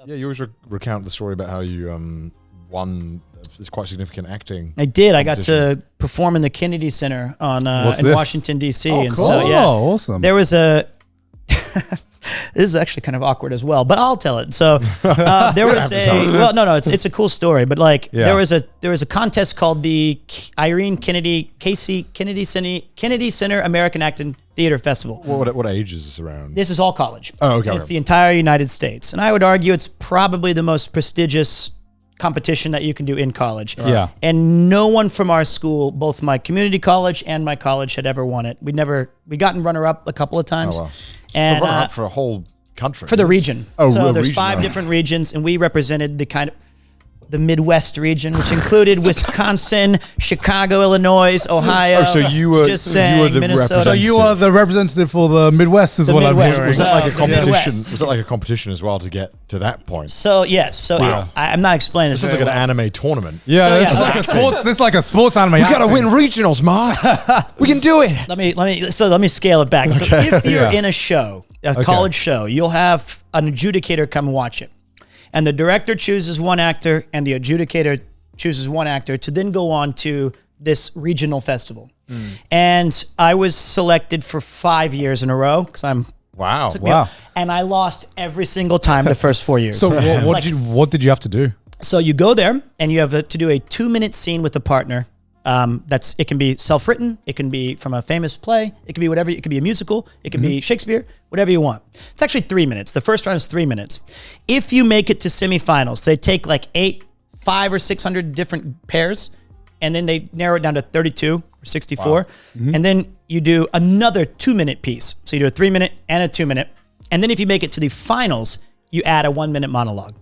Yeah, you always recount the story about how you won this quite significant acting. I did. I got to perform in the Kennedy Center in Washington, D.C. Oh, and cool. so, yeah, awesome. there was a... This is actually kind of awkward as well, but I'll tell it. So there was it's a cool story, but there was a contest called the Kennedy Center American Acting Theater Festival. What age is this around? This is all college. Oh, okay. It's the entire United States, and I would argue it's probably the most prestigious competition that you can do in college. Yeah. And no one from our school, both my community college and my college, had ever won it. We gotten runner-up a couple of times. Oh, wow. And runner-up for a whole country. For the region. Oh, so there's region, 5 different regions, and we represented the Midwest region, which included Wisconsin, Chicago, Illinois, Ohio. Oh, so you were the Minnesota. So you are the representative for the Midwest, is The what Midwest. I'm hearing. Was that like a competition? Midwest. Was that like a competition as well to get to that point? So yes, so Wow. I'm not explaining this. This is like very an well. anime tournament. Yeah, So, this is yeah, like a sports. This is like a sports anime. We gotta win regionals, Ma. We can do it. Let me scale it back. So if you're in a show, a college show, you'll have an adjudicator come and watch it. And the director chooses one actor and the adjudicator chooses one actor to then go on to this regional festival. And I was selected for 5 years in a row because Wow. and I lost every single time the first 4 years. So what did you have to do? So you go there and you have to do a 2-minute scene with a partner. It can be self-written, it can be from a famous play, it can be whatever, it can be a musical, it can be Shakespeare, whatever you want. It's actually 3 minutes. The first round is 3 minutes. If you make it to semifinals, they take like 500 or 600 different pairs, and then they narrow it down to 32 or 64. Wow. And then you do another 2-minute piece. So you do a 3-minute and a 2-minute. And then if you make it to the finals, you add a 1-minute monologue,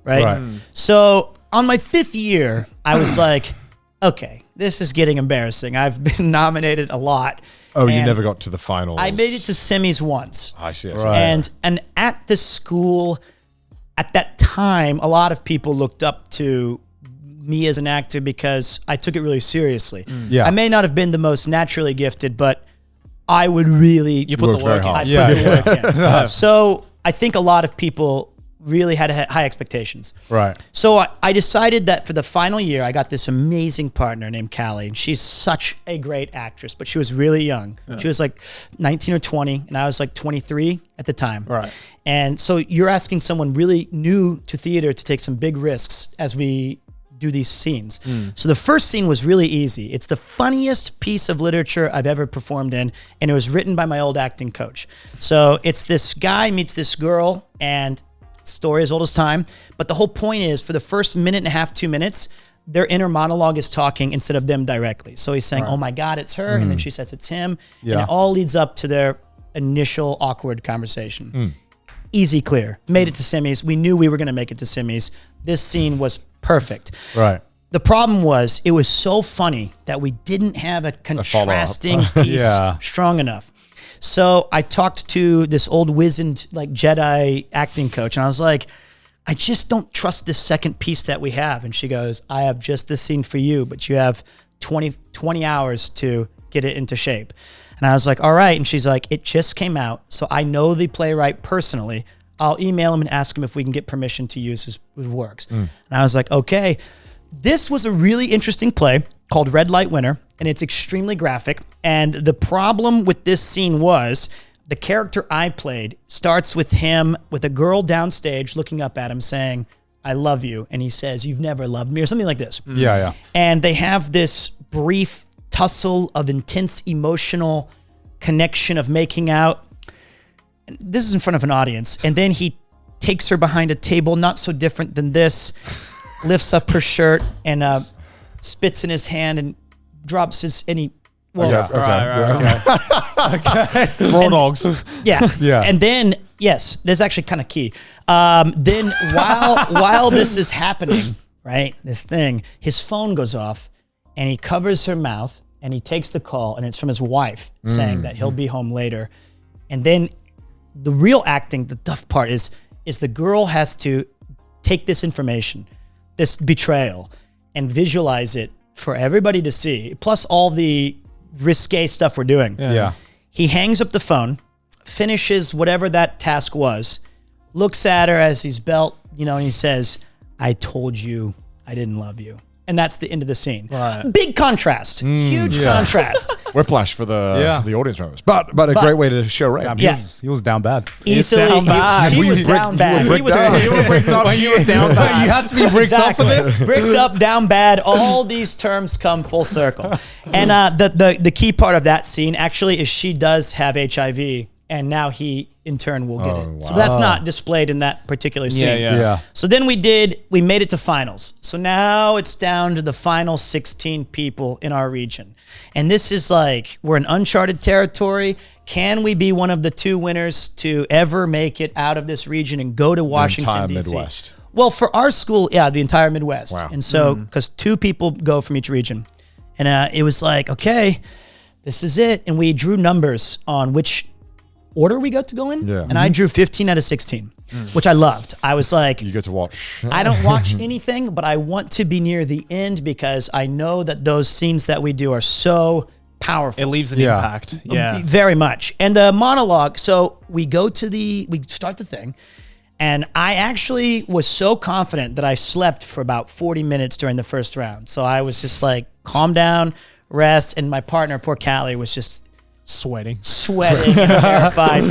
right? So on my 5th year, I was like, okay, this is getting embarrassing. I've been nominated a lot. Oh, you never got to the finals. I made it to semis once. I see. Right. And at the school, at that time, a lot of people looked up to me as an actor because I took it really seriously. Yeah. I may not have been the most naturally gifted, but I would really... You put the work in. I put the work in. So I think a lot of people really had high expectations. Right. So I decided that for the final year, I got this amazing partner named Callie, and she's such a great actress, but she was really young. Yeah. She was like 19 or 20, and I was like 23 at the time. Right. And so you're asking someone really new to theater to take some big risks as we do these scenes. So the first scene was really easy. It's the funniest piece of literature I've ever performed in, and it was written by my old acting coach. So it's this guy meets this girl, and story as old as time, but the whole point is for the first minute and a half, 2 minutes, their inner monologue is talking instead of them directly. So he's saying, oh my God, it's her. And then she says it's him. Yeah. And it all leads up to their initial awkward conversation. Easy, clear. Made it to semis. We knew we were going to make it to semis. This scene was perfect. Right. The problem was it was so funny that we didn't have a contrasting piece strong enough. So I talked to this old wizened like Jedi acting coach, and I was like, I just don't trust this second piece that we have. And she goes, I have just this scene for you, but you have 20 hours to get it into shape. And I was like, all right. And she's like, it just came out, so I know the playwright personally. I'll email him and ask him if we can get permission to use his works. And I was like, okay. This was a really interesting play called Red Light Winter, and it's extremely graphic. And the problem with this scene was the character I played starts with him with a girl downstage looking up at him saying, I love you. And he says, you've never loved me, or something like this. Yeah. And they have this brief tussle of intense emotional connection of making out. And this is in front of an audience. And then he takes her behind a table, not so different than this, lifts up her shirt and spits in his hand and drops his, and he, well, Okay. Raw dogs. yeah. Yeah. And then, yes, this is actually kind of key. Then while this is happening, right, this thing, his phone goes off and he covers her mouth and he takes the call, and it's from his wife saying that he'll be home later. And then the real acting, the tough part is the girl has to take this information, this betrayal, and visualize it for everybody to see, plus all the risque stuff we're doing. Yeah. He hangs up the phone, finishes whatever that task was, looks at her as he's belt and he says, "I told you I didn't love you." And that's the end of the scene. Right. Big contrast. Huge contrast. Whiplash for the audience members. But a great way to show Ray. He was down bad. Easily. down bad. She was down bad. You were bricked up. She was down bad. You had to be bricked up for this? Bricked up, down bad. All these terms come full circle. And the key part of that scene actually is she does have HIV, and now he in turn will get it. wow. So that's not displayed in that particular scene. Yeah. So then we made it to finals. So now it's down to the final 16 people in our region. And this is like, we're in uncharted territory. Can we be one of the 2 winners to ever make it out of this region and go to Washington, entire D.C.? Midwest. Well, for our school, the entire Midwest. Wow. And so, because 2 people go from each region. And it was like, okay, this is it. And we drew numbers on which order we got to go in. Yeah. And I drew 15 out of 16, which I loved. I was like, You get to watch. I don't watch anything, but I want to be near the end because I know that those scenes that we do are so powerful. It leaves an impact. Yeah. Very much. And the monologue, so we start the thing, and I actually was so confident that I slept for about 40 minutes during the first round. So I was just like, calm down, rest, and my partner, poor Callie, was just Sweating and terrified.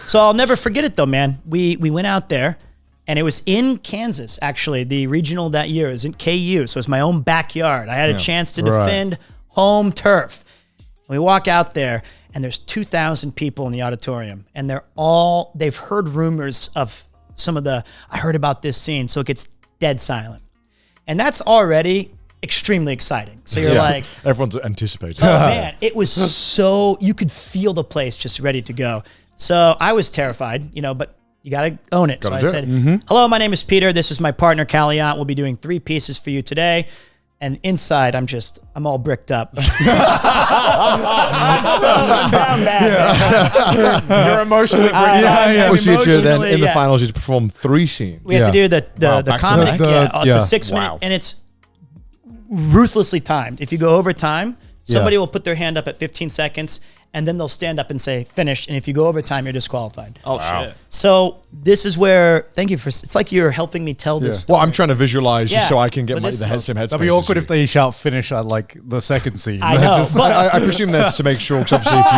So I'll never forget it though, man. We went out there, and it was in Kansas, actually. The regional that year is in KU, so it's my own backyard. I had a chance to defend home turf. We walk out there, and there's 2,000 people in the auditorium, and they've heard rumors of I heard about this scene, so it gets dead silent. And that's already extremely exciting. So you're like, everyone's anticipating. oh man, it was so, you could feel the place just ready to go. So I was terrified, but you got to own it. So I said, hello, my name is Peter. This is my partner, Calliant. We'll be doing 3 pieces for you today. And inside, I'm all bricked up. I'm down bad. You're emotionally Well, so you had to then in the Emotionally, finals, you had to perform 3 scenes. We have to do the back to comic. back. It's a Yeah. 6-minute, Wow. and it's ruthlessly timed. If you go over time, somebody will put their hand up at 15 seconds, and then they'll stand up and say finish. And if you go over time, you're disqualified. Oh shit. So this is where, thank you for, it's like you're helping me tell this story. Well, I'm trying to visualize just Yeah. so I can get But the this same is- headspace. That'd be awkward if they shout finish at like the second scene. I know, Just- but I presume that's to make sure, because obviously if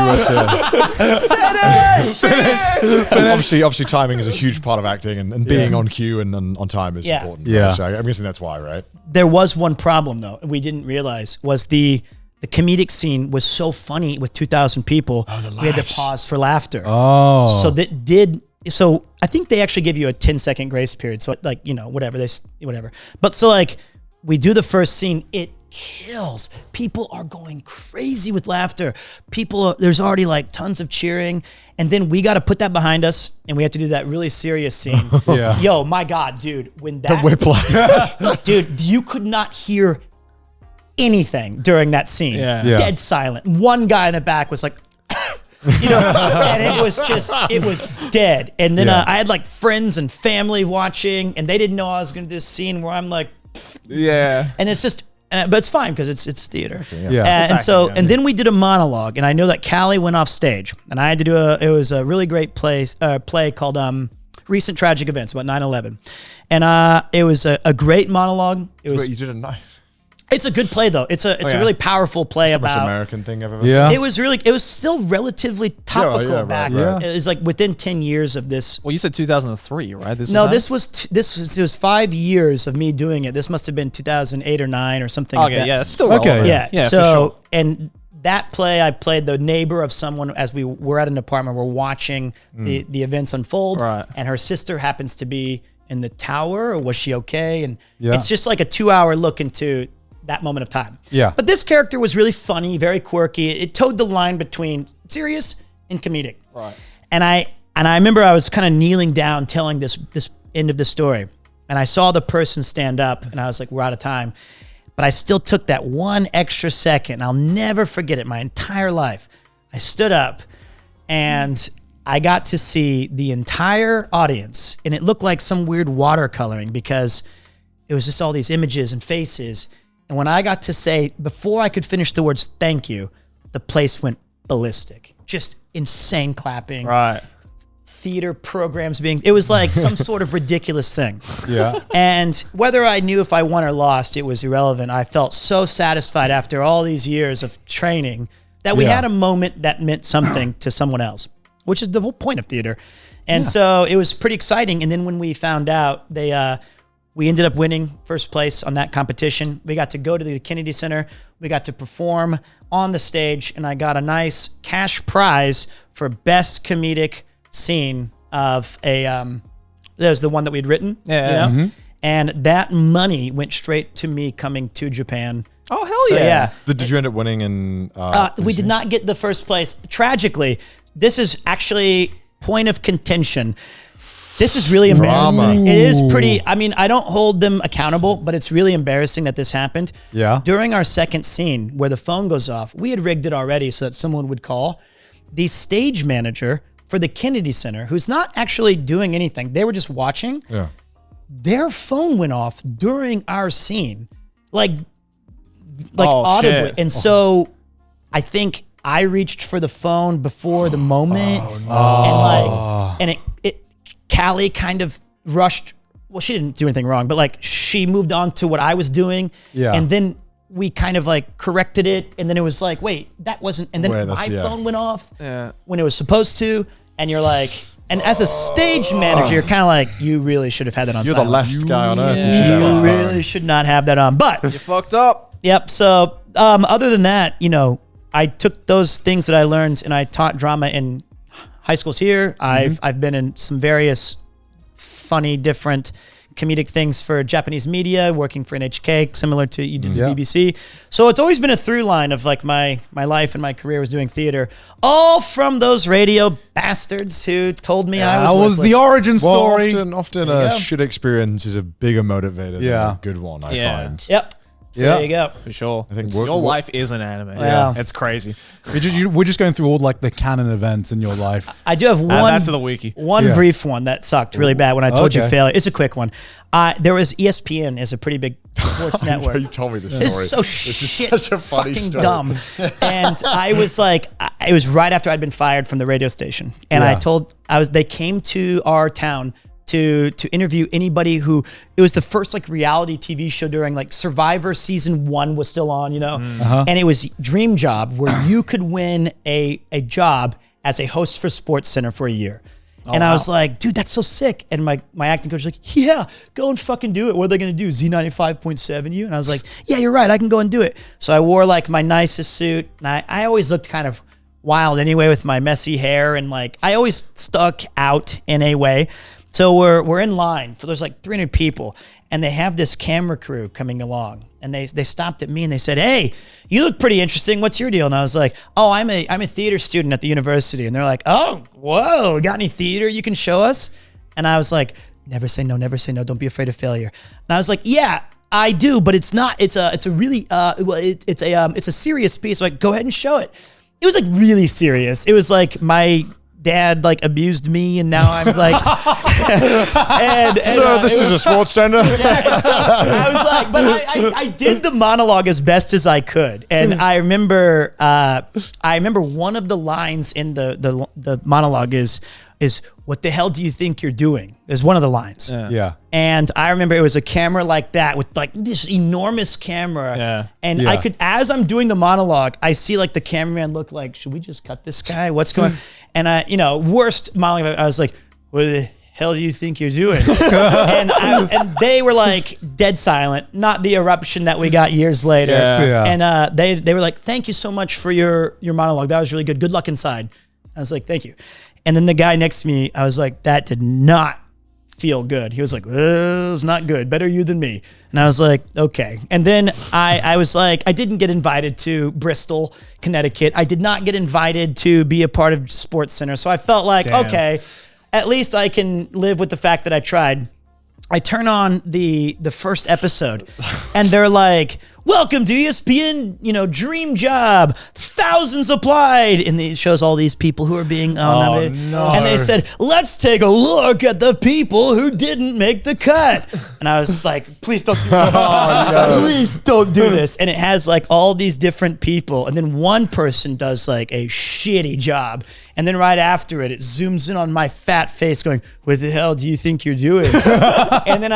you were to... obviously timing is a huge part of acting, and being on cue and on time is important. Yeah. Right? So I'm guessing that's why, right? there was one problem though, and we didn't realize, was the comedic scene was so funny with 2,000 people. We had to pause for laughter. Oh. So I think they actually give you a 10-second grace period. So like, whatever. But so like we do the first scene, it kills. People are going crazy with laughter. There's already like tons of cheering. And then we got to put that behind us, and we have to do that really serious scene. Yeah. Yo, my God, dude, when that Whiplash. dude, you could not hear anything during that scene. Yeah. Yeah. Dead silent. One guy in the back was like, and it was dead. And then Yeah. I had like friends and family watching, and they didn't know I was going to do this scene where I'm like, Yeah. and it's just, but it's fine because it's theater. Yeah. And It's so, acting, yeah. and then we did a monologue, and I know that Callie went off stage, and I had to do it was a really great play called Recent Tragic Events about 9/11. And it was a great monologue. It was, Wait, you did a nice it's a good play though. It's a yeah. really powerful play most about, American thing I've ever Yeah. it was still relatively topical right, back. right. It was like within 10 years of this. Well, you said 2003, right? This No, was it was 5 years of me doing it. This must have been 2008 or 9 or something like Okay, that. yeah, it's still Okay. relevant. Yeah. Yeah, so, for sure. and that play, I played the neighbor of someone as we were at an apartment. We're watching the events unfold. Right. And her sister happens to be in the tower, or was she okay? And Yeah. it's just like a 2-hour look into that moment of time. Yeah. But this character was really funny, very quirky. It towed the line between serious and comedic. Right. And I remember I was kind of kneeling down telling this end of the story. And I saw the person stand up, and I was like, we're out of time. But I still took that one extra second. I'll never forget it my entire life. I stood up, and I got to see the entire audience, and it looked like some weird watercoloring because it was just all these images and faces. And when I got to say, before I could finish the words, thank you, the place went ballistic. Just insane clapping. Right. theater programs it was like some sort of ridiculous thing. Yeah. And whether I knew if I won or lost, it was irrelevant. I felt so satisfied after all these years of training that we had a moment that meant something to someone else, which is the whole point of theater. And so it was pretty exciting. And then when we found out, we ended up winning first place on that competition. We got to go to the Kennedy Center. We got to perform on the stage, and I got a nice cash prize for best comedic scene of that was the one that we'd written. Yeah. You know? And that money went straight to me coming to Japan. Oh, hell So, yeah. Did you end up winning in? We did not get the first place. Tragically, this is actually point of contention. This is really embarrassing. It is pretty, I mean, I don't hold them accountable, but it's really embarrassing that this happened. Yeah. During our second scene where the phone goes off, we had rigged it already so that someone would call. The stage manager for the Kennedy Center, who's not actually doing anything, they were just watching. Yeah. Their phone went off during our scene. Like Oh, audibly. shit. And so I think I reached for the phone before the moment. And Callie kind of rushed. Well, she didn't do anything wrong, but like she moved on to what I was doing. Yeah. And then we kind of like corrected it. And then it was like, wait, that wasn't. And then my phone went off when it was supposed to. And you're like, and as a stage manager, you're kind of like, you really should have had that on You're silent. the last guy on earth. You really should not have that on. But You fucked up. yep. So other than that, you know, I took those things that I learned and I taught drama in high schools here. I've been in some various funny, different comedic things for Japanese media, working for NHK, similar to you did BBC. So it's always been a through line of like my life and my career was doing theater, all from those radio bastards who told me I was That was worthless. the origin story. Well, often a shit experience is a bigger motivator than a good one, I find. Yep. So Yeah. there you go. For sure. I think your life is an anime. Yeah. It's crazy. We're just going through all like the canon events in your life. I do have Add one that to the wiki. brief one that sucked really bad when I told you Okay. failure. It's a quick one. There was ESPN is a pretty big sports network. You told me this story. This is so This is shit, such a funny fucking story. dumb. And I was like, it was right after I'd been fired from the radio station, and Yeah. they came to our town to interview anybody who, it was the first like reality TV show during like Survivor season 1 was still on, you know, and it was Dream Job where you could win a job as a host for Sports Center for a year. And I was like, dude, that's so sick. And my acting coach was like, yeah, go and fucking do it. What are they going to do? Z95.7 you? And I was like, yeah, you're right. I can go and do it. So I wore like my nicest suit. And I always looked kind of wild anyway with my messy hair. And like, I always stuck out in a way. So we're in line for there's like 300 people. And they have this camera crew coming along. And they stopped at me and they said, hey, you look pretty interesting. What's your deal? And I was like, oh, I'm a theater student at the university. And they're like, oh, whoa, got any theater you can show us? And I was like, never say no, never say no. Don't be afraid of failure. And I was like, yeah, I do, but it's not. It's a really it's a serious piece. Like, go ahead and show it. It was like really serious. It was like my dad like abused me, and now I'm like, So this is a sports center. I was like, but I did the monologue as best as I could, and I remember one of the lines in the monologue is what the hell do you think you're doing? Is one of the lines. Yeah. And I remember it was a camera like that with like this enormous camera. Yeah. And I could, as I'm doing the monologue, I see like the cameraman look like, should we just cut this guy? What's going on? And worst monologue, I was like, what the hell do you think you're doing? and they were like dead silent, not the eruption that we got years later. Yeah. And they were like, thank you so much for your monologue. That was really good. Good luck inside. I was like, thank you. And then the guy next to me, I was like, that did not feel good. He was like, it's not good. Better you than me. And I was like, okay. And then I was like, I didn't get invited to Bristol, Connecticut. I did not get invited to be a part of Sports Center. So I felt like, okay, at least I can live with the fact that I tried. I turn on the first episode and they're like, welcome to ESPN, dream job, thousands applied. And it shows all these people who are being nominated. no. And they said, let's take a look at the people who didn't make the cut. And I was like, please don't do this. Please don't do this. And it has like all these different people. And then one person does like a shitty job. And then right after it zooms in on my fat face going, what the hell do you think you're doing? and then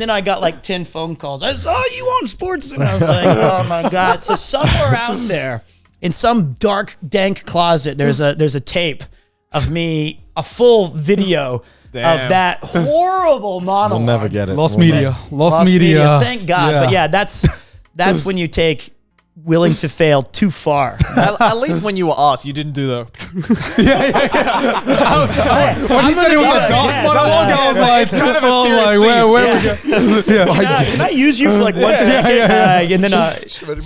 I got like 10 phone calls. I saw you on Sports. And I was like, oh my God. So somewhere out there in some dark, dank closet, there's a tape of me, a full video of that horrible monologue. We'll never get it. Lost We'll media. never- Lost media. Thank God. But yeah, that's when you take willing to fail too far. At least when you were asked, you didn't do the. When he said it was a dark monologue, I was like, It's kind of a serious where we go? Can I use you for like 1 second? And then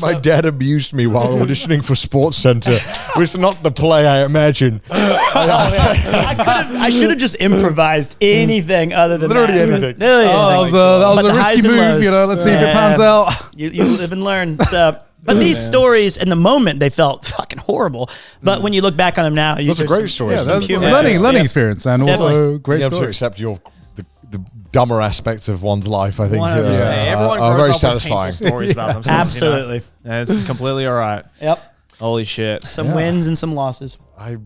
My dad abused me while auditioning for Sports Center. It's not the play I imagine. I should have just improvised anything other than Literally that. anything. Literally That anything. was But a the risky highs and move, lows. Let's see if it pans out. You live and learn. So, but these stories in the moment, they felt fucking horrible. But when you look back on them now, Those are great stories. Yeah, some that's humor. learning Yeah. experience and also Definitely. great Being able to stories. accept the dumber aspects of one's life, I think, 100%. Everyone are grows very up with satisfying. painful stories about themselves. Absolutely. It's completely all right. Yep. Holy shit. Some wins and some losses. I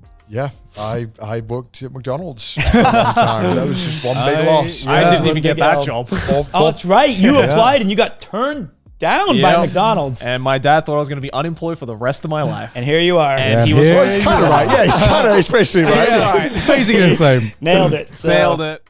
worked at McDonald's for a long time. That was just one big loss. I didn't even Big get that L. job. Oh, that's right. You applied and you got turned down by Yeah. McDonald's. And my dad thought I was going to be unemployed for the rest of my life. And here you are. And Yeah, he was here Well, he's kind of right. Yeah, he's basically right. Basically the same. Nailed it. So, nailed it.